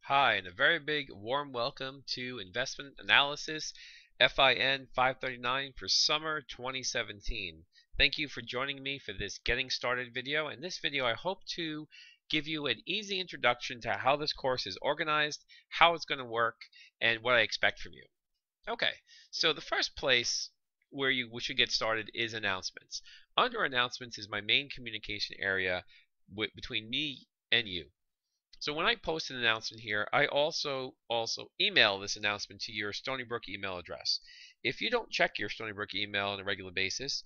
Hi, and a very big warm welcome to Investment Analysis FIN539 for summer 2017. Thank you for joining me for this getting started video. In this video, I hope to give you an easy introduction to how this course is organized, how it's going to work, and what I expect from you. Okay, so the first place where we should get started is announcements. Under announcements is my main communication area between me and you. So when I post an announcement here, I also email this announcement to your Stony Brook email address. If you don't check your Stony Brook email on a regular basis,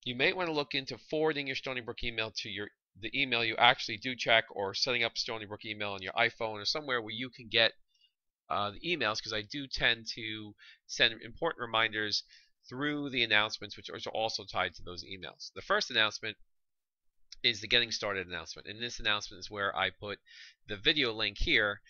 you may want to look into forwarding your Stony Brook email to the email you actually do check, or setting up Stony Brook email on your iPhone or somewhere where you can get the emails, because I do tend to send important reminders through the announcements, which are also tied to those emails. The first announcement is the getting started announcement. And this announcement is where I put the video link here,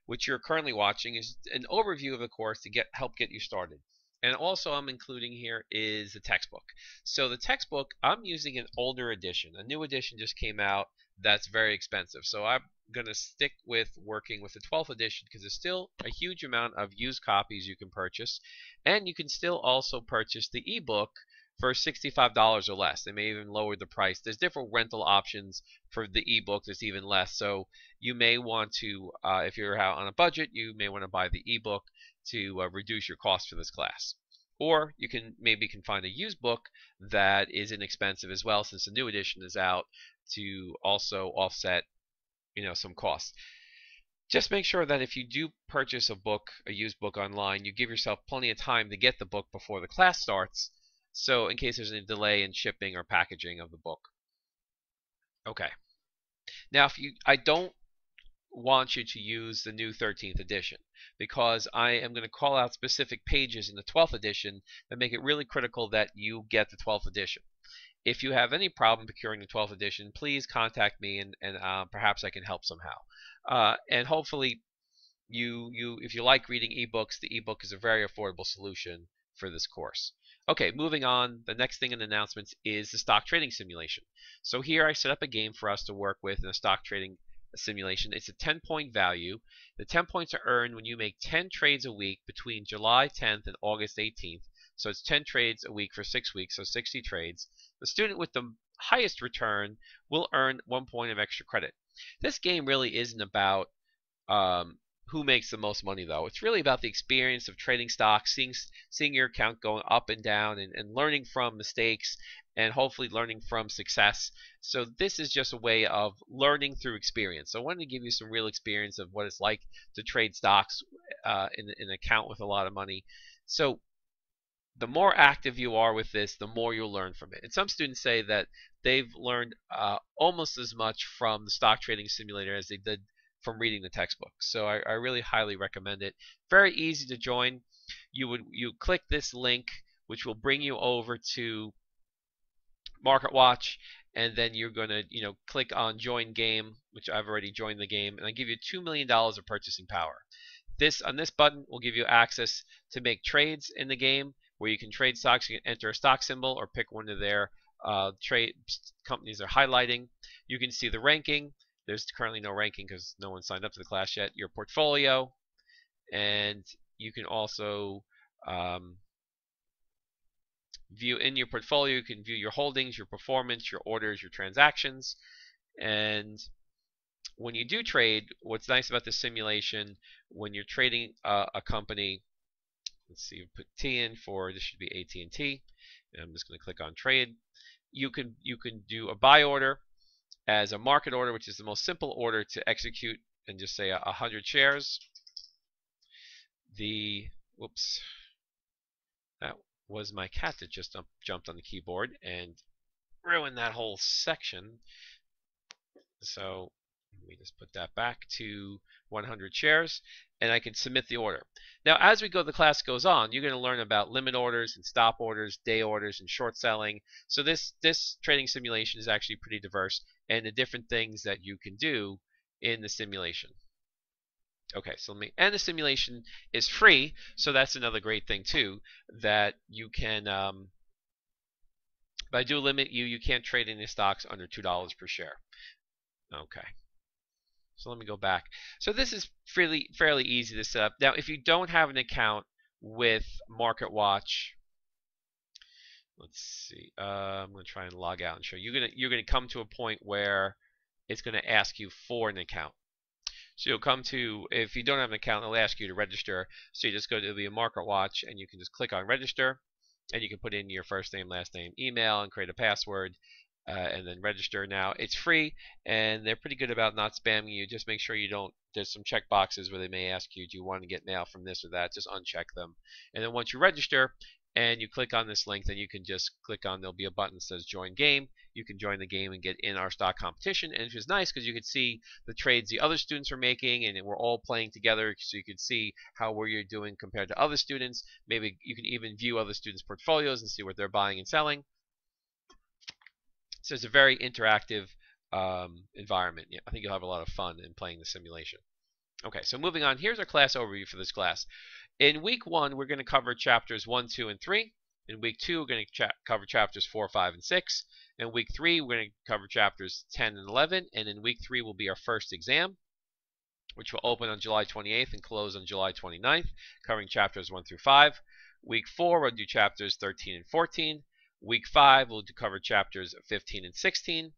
which you're currently watching, is an overview of the course to help get you started. And also I'm including here is the textbook. So the textbook, I'm using an older edition. A new edition just came out that's very expensive. So I'm going to stick with working with the 12th edition because there's still a huge amount of used copies you can purchase. And you can still also purchase the ebook for $65 or less. They may even lower the price. There's different rental options for the ebook that's even less. So you may want to, if you're out on a budget, you may want to buy the ebook to reduce your cost for this class. Or you can find a used book that is inexpensive as well, since the new edition is out, to also offset, some costs. Just make sure that if you do purchase a used book online, you give yourself plenty of time to get the book before the class starts, so in case there's any delay in shipping or packaging of the book. Okay. Now, I don't want you to use the new 13th edition, because I am going to call out specific pages in the 12th edition that make it really critical that you get the 12th edition. If you have any problem procuring the 12th edition, please contact me, and perhaps I can help somehow. And hopefully, if you like reading ebooks, the ebook is a very affordable solution for this course. Okay, moving on. The next thing in the announcements is the stock trading simulation. So here I set up a game for us to work with in a stock trading simulation. It's a 10-point value. The 10 points are earned when you make 10 trades a week between July 10th and August 18th. So it's 10 trades a week for 6 weeks, so 60 trades. The student with the highest return will earn 1 point of extra credit. This game really isn't about who makes the most money, though. It's really about the experience of trading stocks, seeing your account going up and down, and learning from mistakes, and hopefully learning from success. So this is just a way of learning through experience. So I wanted to give you some real experience of what it's like to trade stocks in an account with a lot of money. So the more active you are with this, the more you'll learn from it. And some students say that they've learned almost as much from the stock trading simulator as they did from reading the textbook. So I really highly recommend it. Very easy to join. You click this link, which will bring you over to MarketWatch, and then you're going to click on join game, which I've already joined the game, and I give you $2 million of purchasing power. On this button will give you access to make trades in the game, where you can trade stocks. You can enter a stock symbol or pick one of their trade companies they're highlighting. You can see the ranking. There's currently no ranking because no one signed up to the class yet. Your portfolio, and you can also view in your portfolio. You can view your holdings, your performance, your orders, your transactions. And when you do trade, what's nice about this simulation, when you're trading a company, let's see, put T in for, this should be AT&T, and I'm just going to click on trade. You can do a buy order as a market order, which is the most simple order to execute, and just say 100 shares. Whoops, that was my cat that just jumped on the keyboard and ruined that whole section. So let me just put that back to 100 shares, and I can submit the order. Now, as the class goes on, you're going to learn about limit orders and stop orders, day orders, and short selling. So this trading simulation is actually pretty diverse, and the different things that you can do in the simulation. Okay, so and the simulation is free, so that's another great thing too, that you can, but I do limit you can't trade any stocks under $2 per share. Okay. So let me go back. So this is fairly easy to set up. Now, if you don't have an account with MarketWatch, let's see. I'm going to try and log out and show you. You're gonna come to a point where it's going to ask you for an account. So you'll come to, if you don't have an account, it'll ask you to register. So you just go to the MarketWatch and you can just click on register, and you can put in your first name, last name, email, and create a password, and then register. Now it's free, and they're pretty good about not spamming you. Just make sure you don't. There's some check boxes where they may ask you, do you want to get mail from this or that? Just uncheck them, and then once you register and you click on this link, then you can just click on, there'll be a button that says join game. You can join the game and get in our stock competition, and it was nice because you could see the trades the other students are making, and we're all playing together, so you could see how you're doing compared to other students. Maybe you can even view other students' portfolios and see what they're buying and selling. So it's a very interactive environment. Yeah, I think you'll have a lot of fun in playing the simulation. Okay, so moving on, here's our class overview for this class. In week 1, we're going to cover chapters 1, 2, and 3. In week 2, we're going to cover chapters 4, 5, and 6. In week 3, we're going to cover chapters 10 and 11. And in week 3 will be our first exam, which will open on July 28th and close on July 29th, covering chapters 1 through 5. Week 4, we'll do chapters 13 and 14. Week 5, we'll cover chapters 15 and 16.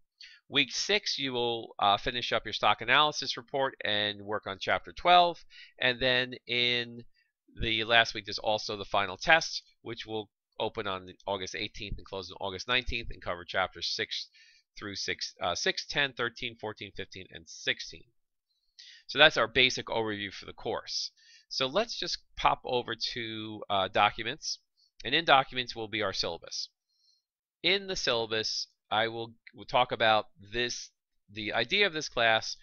Week 6, you will finish up your stock analysis report and work on chapter 12. And then in the last week, there's also the final test, which will open on August 18th and close on August 19th and cover chapters 6 through 6, 10, 13, 14, 15, and 16. So that's our basic overview for the course. So let's just pop over to documents, and in documents will be our syllabus. In the syllabus, we'll talk about the idea of this class,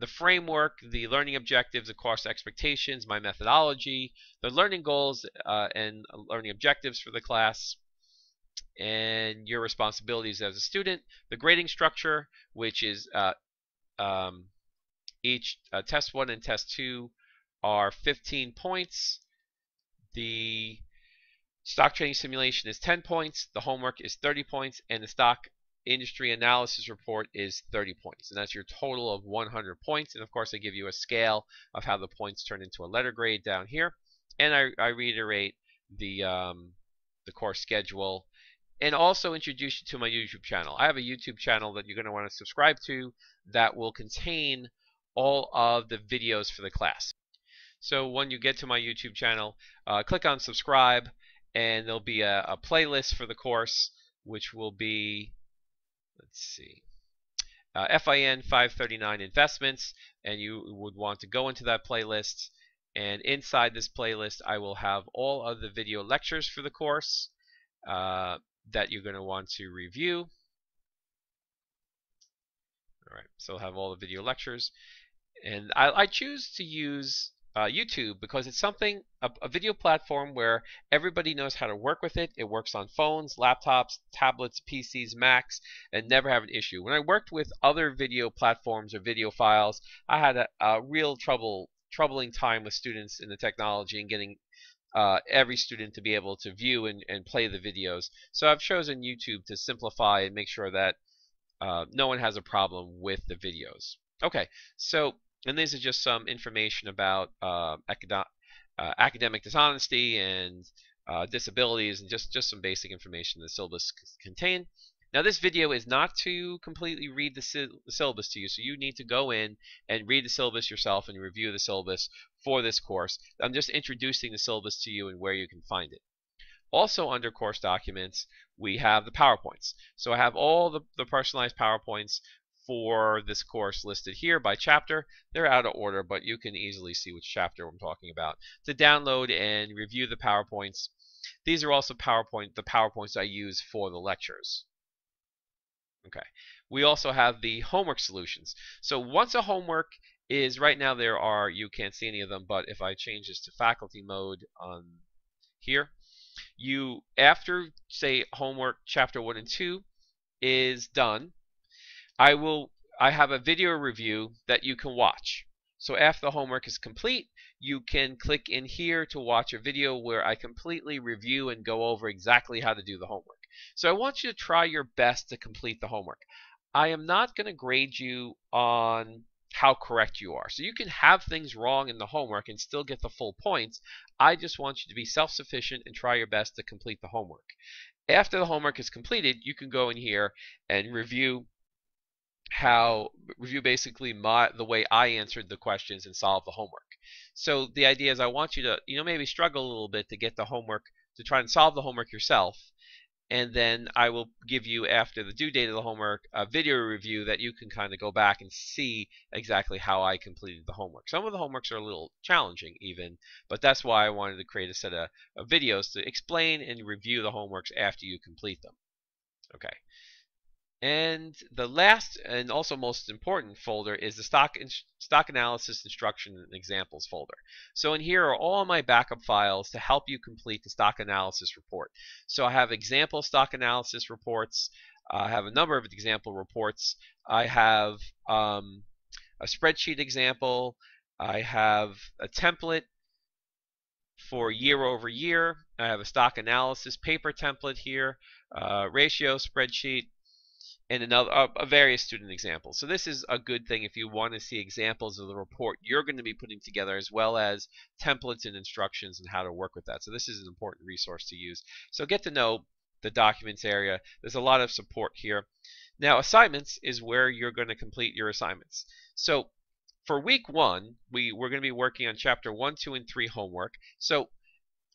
the framework, the learning objectives, the course expectations, my methodology, the learning goals and learning objectives for the class, and your responsibilities as a student, the grading structure, which is each test 1 and test 2 are 15 points. The stock trading simulation is 10 points, the homework is 30 points, and the stock industry analysis report is 30 points. And that's your total of 100 points. And of course, I give you a scale of how the points turn into a letter grade down here. And I reiterate the course schedule, and also introduce you to my YouTube channel. I have a YouTube channel that you're going to want to subscribe to that will contain all of the videos for the class. So when you get to my YouTube channel, click on subscribe, and there'll be a playlist for the course, which will be, let's see, FIN539 investments, and you would want to go into that playlist. And inside this playlist, I will have all of the video lectures for the course that you're going to want to review. All right, so I'll have all the video lectures. And I choose to use YouTube because it's a video platform where everybody knows how to work with it. It works on phones, laptops, tablets, PCs, Macs, and never have an issue. When I worked with other video platforms or video files, I had a real troubling time with students in the technology and getting every student to be able to view and play the videos. So I've chosen YouTube to simplify and make sure that no one has a problem with the videos. Okay, so, and these are just some information about academic dishonesty and disabilities, and just some basic information the syllabus contain. Now, this video is not to completely read the syllabus to you, so you need to go in and read the syllabus yourself and review the syllabus for this course. I'm just introducing the syllabus to you and where you can find it. Also, under course documents, we have the PowerPoints. So I have all the personalized PowerPoints for this course listed here by chapter. They're out of order, but you can easily see which chapter I'm talking about to download and review the PowerPoints. These are also the PowerPoints I use for the lectures. Okay. We also have the homework solutions. So once a homework is, right now you can't see any of them, but if I change this to faculty mode on here, after, say, homework chapter 1 and 2 is done, I have a video review that you can watch. So after the homework is complete, you can click in here to watch a video where I completely review and go over exactly how to do the homework. So I want you to try your best to complete the homework. I am not going to grade you on how correct you are. So you can have things wrong in the homework and still get the full points. I just want you to be self-sufficient and try your best to complete the homework. After the homework is completed, you can go in here and review basically the way I answered the questions and solve the homework. So the idea is I want you to, maybe struggle a little bit to get the homework, to try and solve the homework yourself. And then I will give you, after the due date of the homework, a video review that you can kind of go back and see exactly how I completed the homework. Some of the homeworks are a little challenging even, but that's why I wanted to create a set of videos to explain and review the homeworks after you complete them. Okay. And the last and also most important folder is the stock analysis instruction and examples folder. So in here are all my backup files to help you complete the stock analysis report. So I have example stock analysis reports. I have a number of example reports. I have a spreadsheet example. I have a template for year over year. I have a stock analysis paper template here, ratio spreadsheet, and another various student examples. So this is a good thing if you want to see examples of the report you're going to be putting together, as well as templates and instructions and how to work with that. So this is an important resource to use. So get to know the documents area. There's a lot of support here. Now assignments is where you're going to complete your assignments. So for week 1, we're going to be working on chapter 1, 2, and 3 homework. So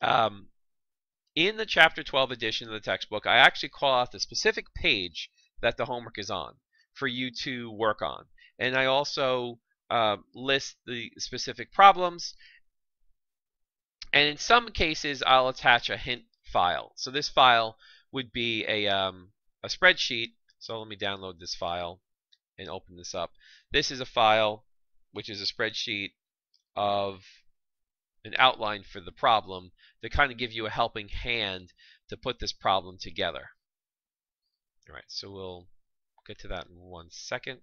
in the chapter 12 edition of the textbook, I actually call out the specific page that the homework is on for you to work on. And I also list the specific problems. And in some cases, I'll attach a hint file. So this file would be a spreadsheet. So let me download this file and open this up. This is a file which is a spreadsheet of an outline for the problem to kind of give you a helping hand to put this problem together. All right, so we'll get to that in 1 second.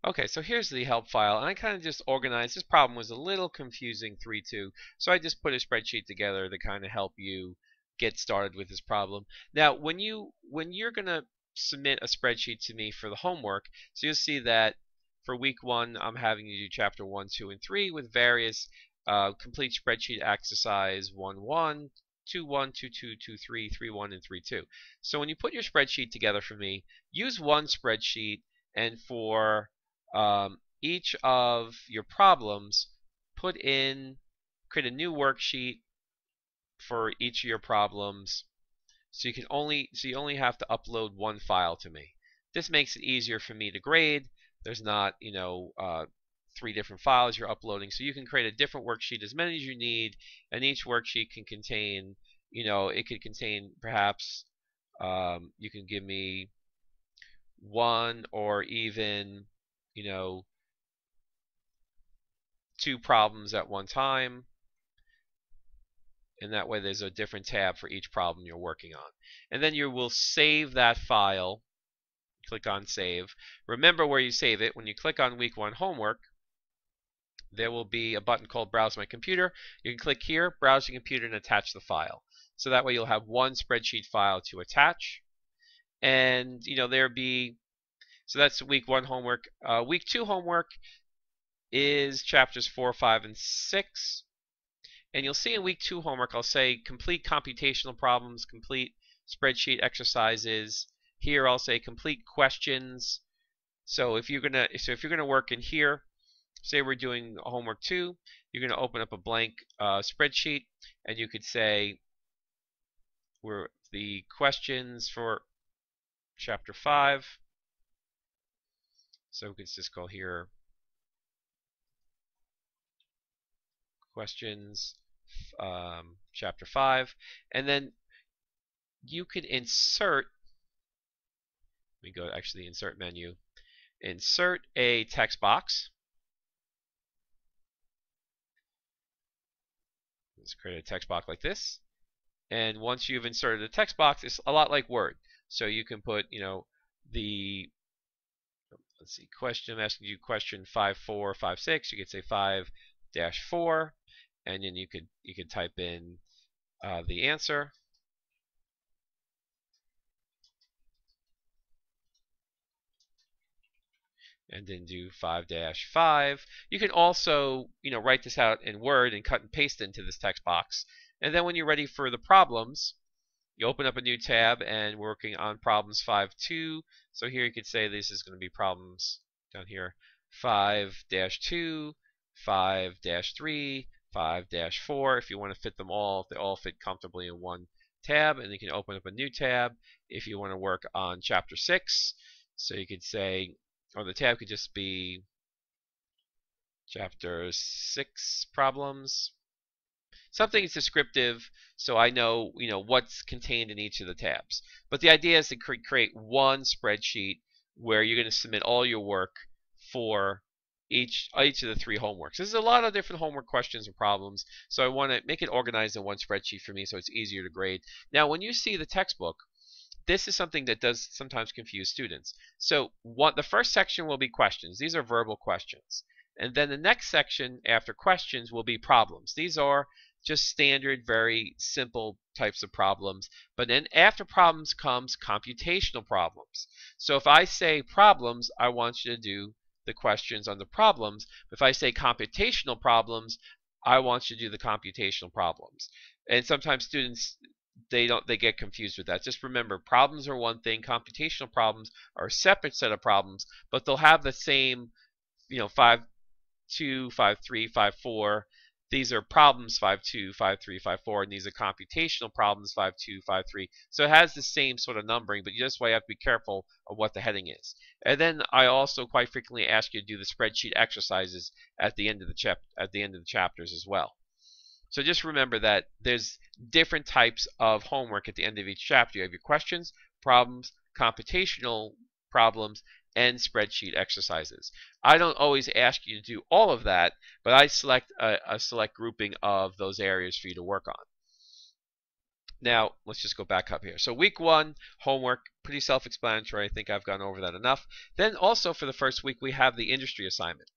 Okay, so here's the help file, and I kind of just organized. This problem was a little confusing, 3-2, so I just put a spreadsheet together to kind of help you get started with this problem. Now, when you're gonna submit a spreadsheet to me for the homework, so you'll see that for week 1, I'm having you do chapter 1, 2, and 3 with various complete spreadsheet exercise 1-1, 2-1, 2-2, 2-3, 3-1, and 3-2. So when you put your spreadsheet together for me, use one spreadsheet, and for each of your problems, create a new worksheet for each of your problems. So you only have to upload one file to me. This makes it easier for me to grade. There's not 3 different files you're uploading, so you can create a different worksheet, as many as you need, and each worksheet can contain, it could contain perhaps you can give me 1 or even 2 problems at one time, and that way there's a different tab for each problem you're working on. And then you will save that file. Click on save. Remember where you save it. When you click on week 1 homework, there will be a button called Browse My Computer. You can click here, Browse Your Computer, and attach the file. So that way you'll have one spreadsheet file to attach. And so that's week 1 homework. Week 2 homework is chapters 4, 5, and 6. And you'll see in week 2 homework, I'll say complete computational problems, complete spreadsheet exercises. Here I'll say complete questions. So if you're gonna work in here, say we're doing homework 2, you're gonna open up a blank spreadsheet, and you could say where the questions for chapter 5. So we could just go here, questions, chapter 5, and then you could insert. Let me go actually insert menu. Insert a text box. Let's create a text box like this. And once you've inserted a text box, it's a lot like Word. So you can put, let's see, question. I'm asking you question 5456. You could say 5-4, and then you could type in the answer. and then do 5-5. You can also, write this out in Word and cut and paste into this text box. And then when you're ready for the problems, you open up a new tab and working on problems 5-2. So here you could say this is going to be problems down here 5-2, 5-3, 5-4. If you want to fit them all, they all fit comfortably in one tab, and you can open up a new tab if you want to work on chapter 6. So you could say, or the tab could just be chapter 6 problems. Something is descriptive, so I know what's contained in each of the tabs. But the idea is to create one spreadsheet where you're going to submit all your work for each of the 3 homeworks. There's a lot of different homework questions and problems, so I want to make it organized in one spreadsheet for me so it's easier to grade. Now, when you see the textbook, this is something that does sometimes confuse students. So the first section will be questions. These are verbal questions. And then the next section after questions will be problems. These are just standard, very simple types of problems. But then after problems comes computational problems. So if I say problems, I want you to do the questions on the problems. If I say computational problems, I want you to do the computational problems. And sometimes students, they get confused with that. Just remember, problems are one thing, computational problems are a separate set of problems, but they'll have the same, 5-2, 5-3, 5-4. These are problems 5-2, 5-3, 5-4, and these are computational problems 5-2, 5-3. So it has the same sort of numbering, but you just have to be careful of what the heading is. And then I also quite frequently ask you to do the spreadsheet exercises at the end of the chapters as well. So just remember that there's different types of homework at the end of each chapter. You have your questions, problems, computational problems, and spreadsheet exercises. I don't always ask you to do all of that, but I select a select grouping of those areas for you to work on. Now, let's just go back up here. So week 1, homework, pretty self-explanatory. I think I've gone over that enough. Then also for the first week, we have the industry assignment.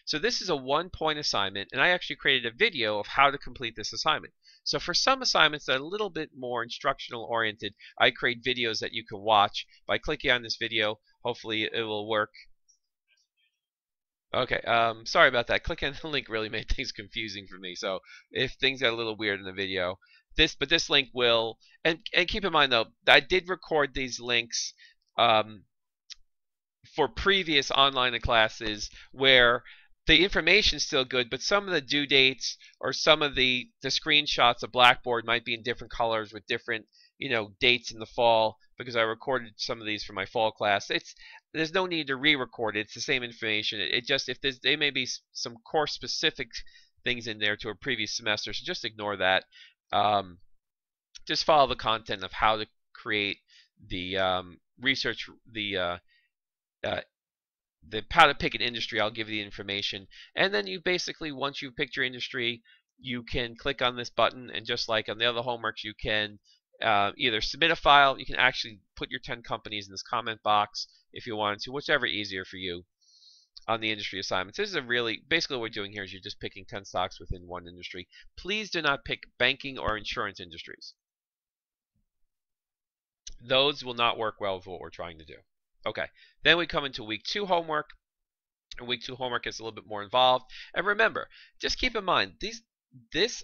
So this is a 1-point assignment, and I actually created a video of how to complete this assignment. So for some assignments that are a little bit more instructional oriented, I create videos that you can watch by clicking on this video. Hopefully it will work. Okay, sorry about that. Clicking on the link really made things confusing for me. So if things got a little weird in the video, but this link will, and keep in mind though, I did record these links for previous online classes where the information is still good, but some of the due dates or some of the screenshots of Blackboard might be in different colors with different dates in the fall, because I recorded some of these for my fall class. There's no need to re-record it. It's the same information. It just, if there may be some course specific things in there to a previous semester, so just ignore that. Just follow the content of how to create the research, how to pick an industry. I'll give you the information, and then you basically, once you've picked your industry, you can click on this button, and just like on the other homeworks, you can either submit a file. You can actually put your 10 companies in this comment box if you wanted to, whichever easier for you on the industry assignments. This is basically what we're doing here is you're just picking 10 stocks within one industry. Please do not pick banking or insurance industries. Those will not work well with what we're trying to do. Okay, then we come into week 2 homework, and week 2 homework is a little bit more involved. And remember, just keep in mind, this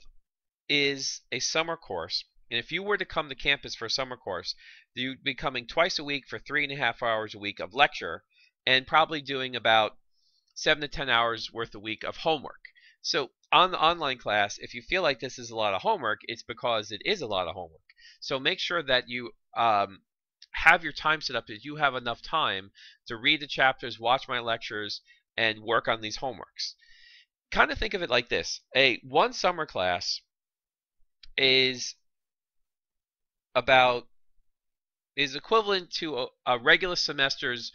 is a summer course, and if you were to come to campus for a summer course, you'd be coming twice a week for 3.5 hours a week of lecture, and probably doing about 7 to 10 hours worth a week of homework. So on the online class, if you feel like this is a lot of homework, it's because it is a lot of homework. So make sure that you have your time set up that you have enough time to read the chapters, watch my lectures, and work on these homeworks. Kind of think of it like this. One summer class is equivalent to a regular semester's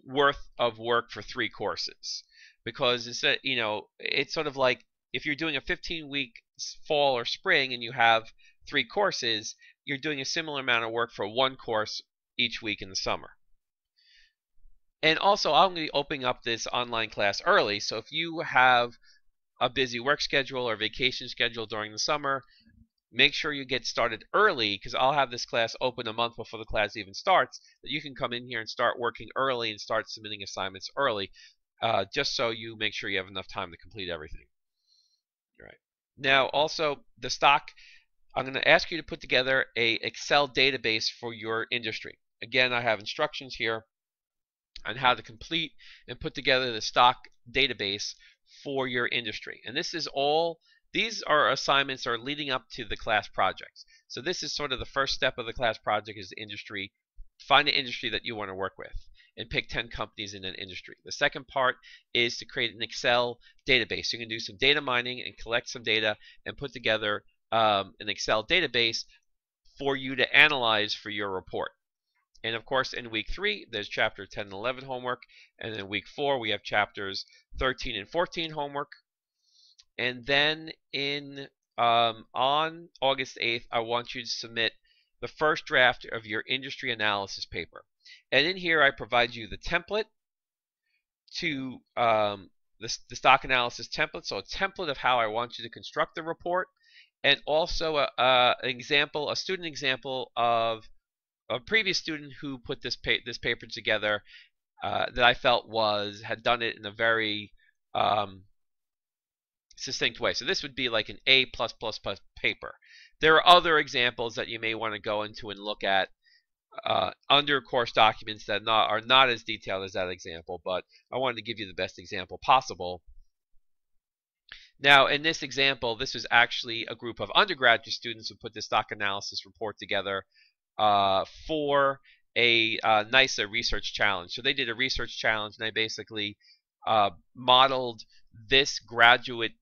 worth of work for 3 courses. Because instead, it's sort of like if you're doing a 15-week fall or spring and you have 3 courses, you're doing a similar amount of work for 1 course each week in the summer. And also, I'm going to be opening up this online class early, so if you have a busy work schedule or vacation schedule during the summer, make sure you get started early, because I'll have this class open a month before the class even starts, that you can come in here and start working early and start submitting assignments early, just so you make sure you have enough time to complete everything. All right. Now, also, the stock, I'm going to ask you to put together a Excel database for your industry. Again, I have instructions here on how to complete and put together the stock database for your industry. And this is all, these are assignments are leading up to the class projects. So this is sort of the first step of the class project, is the industry. Find an industry that you want to work with and pick 10 companies in an industry. The second part is to create an Excel database. You can do some data mining and collect some data and put together an Excel database for you to analyze for your report. And of course, in week 3, there's chapter 10 and 11 homework. And in week 4, we have chapters 13 and 14 homework. And then on August 8th, I want you to submit the first draft of your industry analysis paper. And in here, I provide you the template to the stock analysis template. So a template of how I want you to construct the report, and also a student example of a previous student who put this paper together that I felt had done it in a very succinct way. So this would be like an A++ paper. There are other examples that you may want to go into and look at under course documents that are not as detailed as that example, but I wanted to give you the best example possible. Now, in this example, this was actually a group of undergraduate students who put this stock analysis report together for a NISA research challenge. So they did a research challenge, and they basically modeled this graduate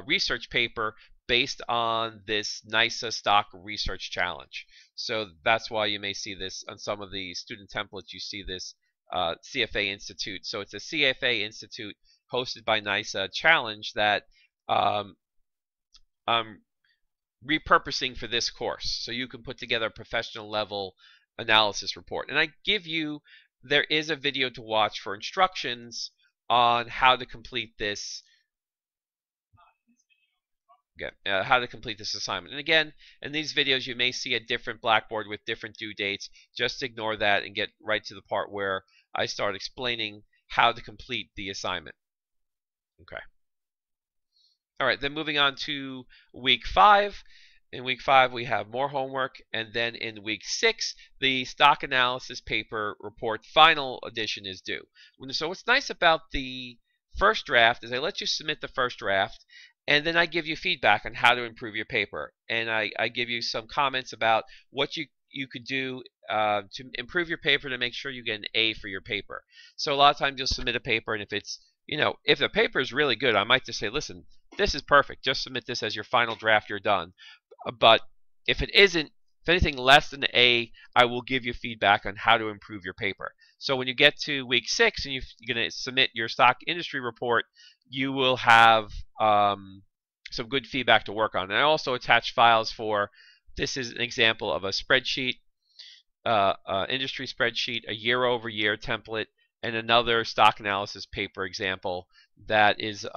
research paper based on this NISA stock research challenge. So that's why you may see this on some of the student templates. You see this CFA Institute. So it's a CFA Institute hosted by NISA challenge that I'm repurposing for this course. So you can put together a professional level analysis report. And I give you, there is a video to watch for instructions on how to complete this. How to complete this assignment. And again, in these videos, you may see a different blackboard with different due dates. Just ignore that and get right to the part where I start explaining how to complete the assignment. Okay. All right, then moving on to week 5. In week 5, we have more homework, and then in week 6, the stock analysis paper report final edition is due. So what's nice about the first draft is I let you submit the first draft, and then I give you feedback on how to improve your paper. And I give you some comments about what you could do to improve your paper to make sure you get an A for your paper. So a lot of times you'll submit a paper, and if it's, if the paper is really good, I might just say, listen, this is perfect. Just submit this as your final draft. You're done. But if it isn't, if anything less than an A, I will give you feedback on how to improve your paper. So when you get to week 6 and you're going to submit your stock industry report, you will have some good feedback to work on. And I also attach files for, this is an example of a spreadsheet, industry spreadsheet, a year-over-year template, and another stock analysis paper example that is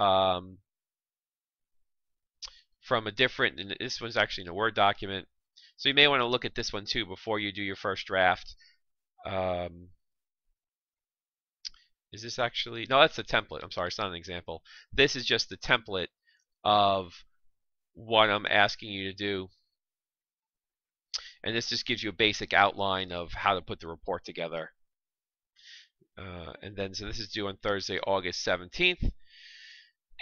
from a different, and this one's actually in a Word document. So you may want to look at this one too before you do your first draft. Is this actually, no, that's a template. I'm sorry, it's not an example. This is just the template of what I'm asking you to do. And this just gives you a basic outline of how to put the report together. And then, so this is due on Thursday, August 17th.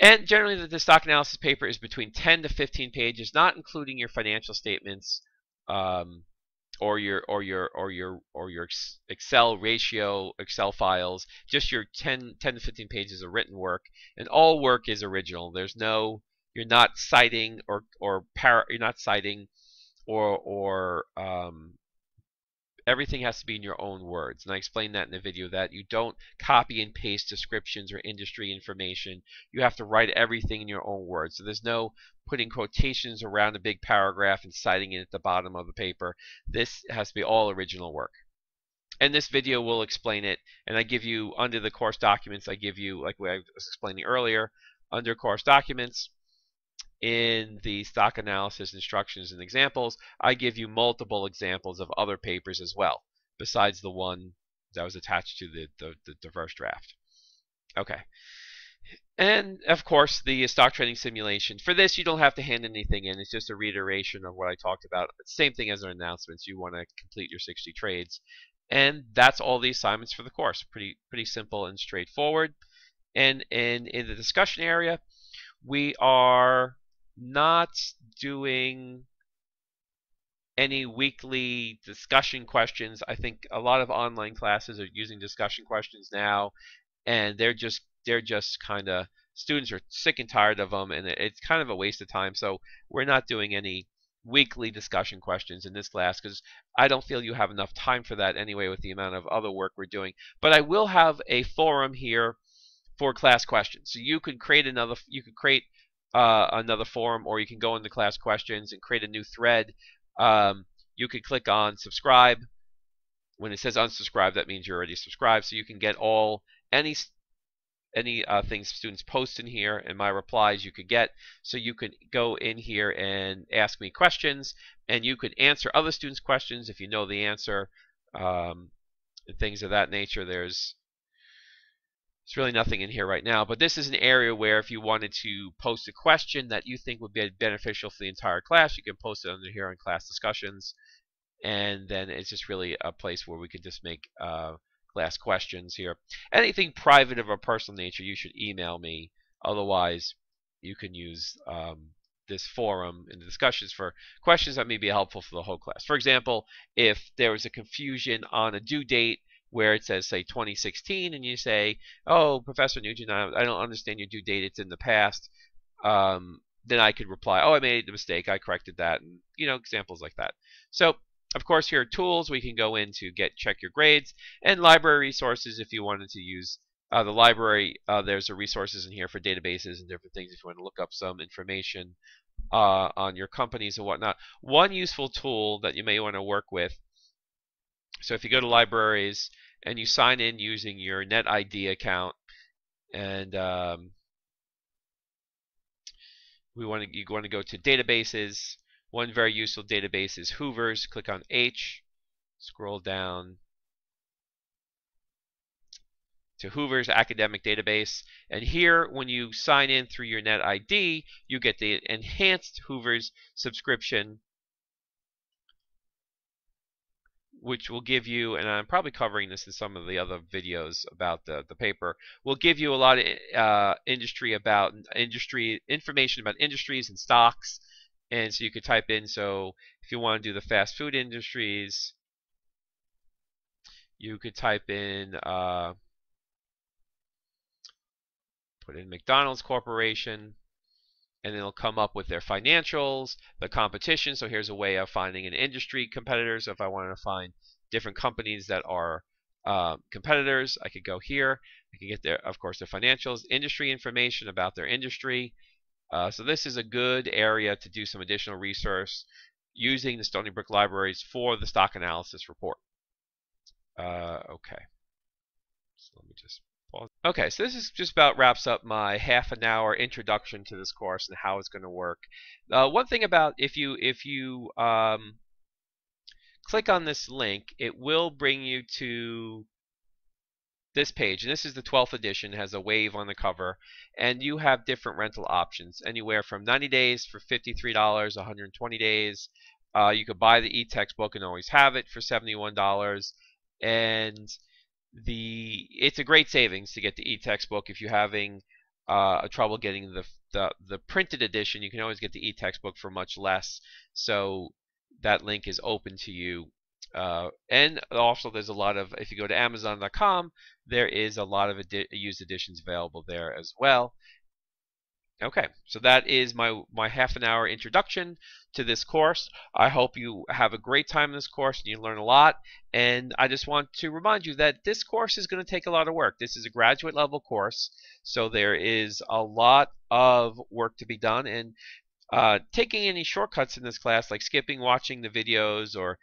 And generally, the stock analysis paper is between 10 to 15 pages, not including your financial statements or your Excel Excel files. Just your 10 to 15 pages of written work, and all work is original. There's no, you're not citing you're not citing everything has to be in your own words. And I explained that in the video, that you don't copy and paste descriptions or industry information. You have to write everything in your own words. So there's no putting quotations around a big paragraph and citing it at the bottom of the paper. This has to be all original work. And this video will explain it. And I give you, under the course documents, I give you, like what I was explaining earlier, under course documents, in the stock analysis instructions and examples, I give you multiple examples of other papers as well, besides the one that was attached to the first draft. Okay. And of course, the stock trading simulation. For this, you don't have to hand anything in. It's just a reiteration of what I talked about. Same thing as our announcements. You want to complete your 60 trades. And that's all the assignments for the course. Pretty simple and straightforward. And in the discussion area, we are not doing any weekly discussion questions. I think a lot of online classes are using discussion questions now, and they're just kind of, students are sick and tired of them, and it's kind of a waste of time. So we're not doing any weekly discussion questions in this class because I don't feel you have enough time for that anyway with the amount of other work we're doing. But I will have a forum here for class questions. So you could create another forum, or you can go into class questions and create a new thread. You could click on subscribe. When it says unsubscribe, that means you're already subscribed. So you can get any things students post in here, and my replies you could get. So you could go in here and ask me questions, and you could answer other students' questions if you know the answer, and things of that nature. There's really nothing in here right now, but this is an area where if you wanted to post a question that you think would be beneficial for the entire class, you can post it under here on class discussions, and then it's just really a place where we could just make class questions here. Anything private of a personal nature, you should email me. Otherwise, you can use this forum in the discussions for questions that may be helpful for the whole class. For example, if there was a confusion on a due date where it says, say, 2016, and you say, oh, Professor Nugent, I don't understand your due date, it's in the past, then I could reply, oh, I made a mistake, I corrected that, and examples like that. So of course, here are tools we can go in to check your grades, and library resources if you wanted to use the library. There's resources in here for databases and different things if you want to look up some information on your companies and whatnot. One useful tool that you may want to work with, so if you go to libraries and you sign in using your NetID account, and you want to go to databases. One very useful database is Hoover's. Click on H, scroll down to Hoover's academic database, and here when you sign in through your NetID, you get the enhanced Hoover's subscription, which will give you, and I'm probably covering this in some of the other videos about the paper, will give you a lot of information about industries and stocks. And so you could type in, so if you want to do the fast food industries, you could type in, put in McDonald's Corporation, and it'll come up with their financials, the competition. So here's a way of finding an industry competitor. So if I wanted to find different companies that are competitors, I could go here. I can get their, of course, their financials, industry information about their industry. So this is a good area to do some additional research using the Stony Brook libraries for the stock analysis report. Okay. So let me just pause. Okay, so this is just about wraps up my half-an-hour introduction to this course and how it's going to work. One thing about if you click on this link, it will bring you to this page, and this is the 12th edition. It has a wave on the cover, and you have different rental options, anywhere from 90 days for $53, 120 days. You could buy the e-textbook and always have it for $71, and it's a great savings to get the e-textbook. If you're having trouble getting the printed edition, you can always get the e-textbook for much less. So that link is open to you. And also there's a lot of, if you go to Amazon.com, there is a lot of used editions available there as well. Okay, so that is my half-an-hour introduction to this course. I hope you have a great time in this course and you learn a lot. And I just want to remind you that this course is going to take a lot of work. This is a graduate level course, so there is a lot of work to be done. And taking any shortcuts in this class, like skipping watching the videos, or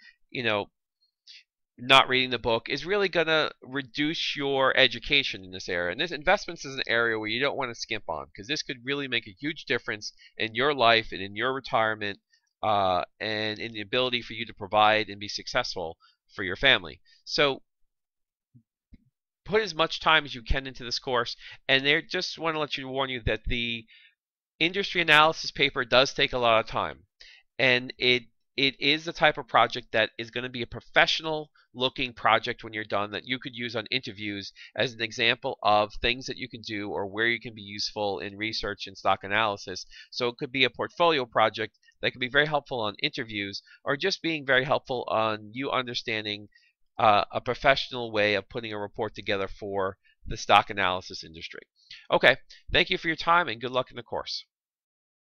not reading the book is really going to reduce your education in this area. And this investments is an area where you don't want to skimp on, because this could really make a huge difference in your life and in your retirement, and in the ability for you to provide and be successful for your family. So put as much time as you can into this course. And they just want to warn you that the industry analysis paper does take a lot of time, and it is the type of project that is going to be a professional looking project when you're done, that you could use on interviews as an example of things that you can do or where you can be useful in research and stock analysis. So it could be a portfolio project that can be very helpful on interviews, or just being very helpful on you understanding a professional way of putting a report together for the stock analysis industry. Okay, thank you for your time and good luck in the course.